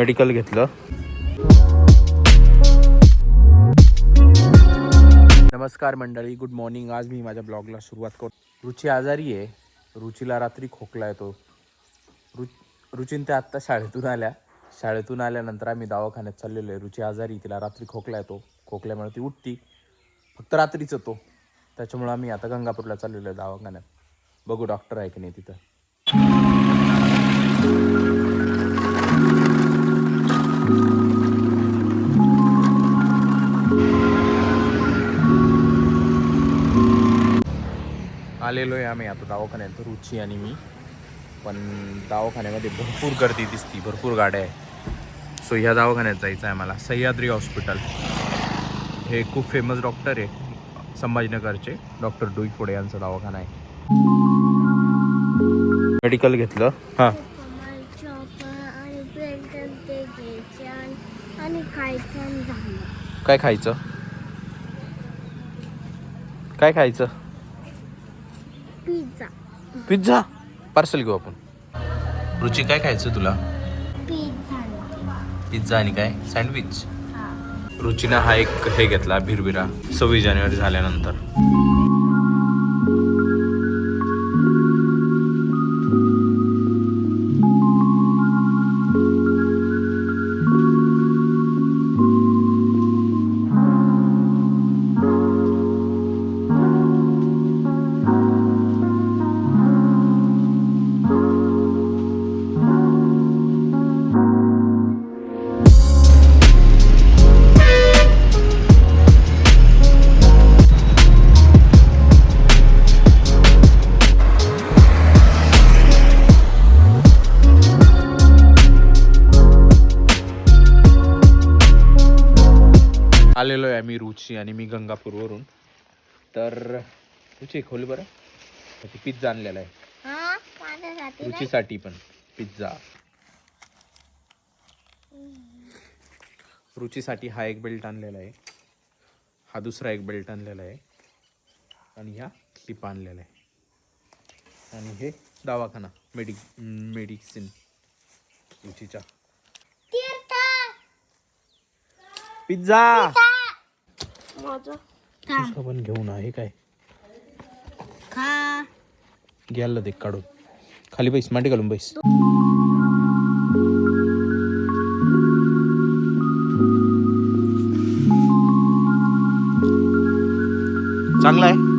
Medical घेतलं. नमस्कार मंडळी, गुड मॉर्निंग. आज मी माझ्या ब्लॉगला सुरुवात करतो. रुची आजारी आहे. रुचीला रात्री खोकला येतो. रुचीन ते आत्ता शाळेतून आल्यानंतर आम्ही दवाखान्यात चाललेलो आहे. रुची आजारी, तिला रात्री खोकला येतो. खोकल्यामुळे ती उठती, फक्त रात्रीच येतो. त्याच्यामुळे आम्ही आता गंगापूरला चाललेलो आहे दवाखान्यात. बघू डॉक्टर आहे की नाही तिथं. आलेलो आहे आम्ही आता दवाखान्यात, रुची आणि मी. पण दवाखान्यामध्ये भरपूर गर्दी दिसती, भरपूर गाड्या आहे. सो ह्या दवाखान्यात जायचं आहे मला, सह्याद्री हॉस्पिटल. हे खूप फेमस डॉक्टर आहे संभाजीनगरचे, डॉक्टर डोईफोडे यांचा दवाखाना आहे. मेडिकल घेतलं. हां, काय खायचं? काय खायचं? पिझ्झा. पिझ्झा पार्सल घेऊ आपण. रुची, काय खायचं तुला? पिझ्झा आणि काय सँडविच. रुचीनं हा एक हे घेतला, भिरभिरा, 26 जानेवारी झाल्यानंतर. आलेलो आहे आम्ही, रुची आणि मी, गंगापूरवरून. तर रुची खोल बरं, पिझ्झा आणलेला आहे रुचीसाठी पण. पिझ्झा रुचीसाठी हा एक बेल्ट आणलेला आहे, हा दुसरा एक बेल्ट आणलेला आहे, आणि ह्या क्लिप आणलेला आहे, आणि हे दवाखाना मेडिसिन रुचीच्या. पिझ्झा पण घेऊन आहे काय घ्यायला दे काढून. खाली बैस, मांडी घालून बैस. चांगला आहे.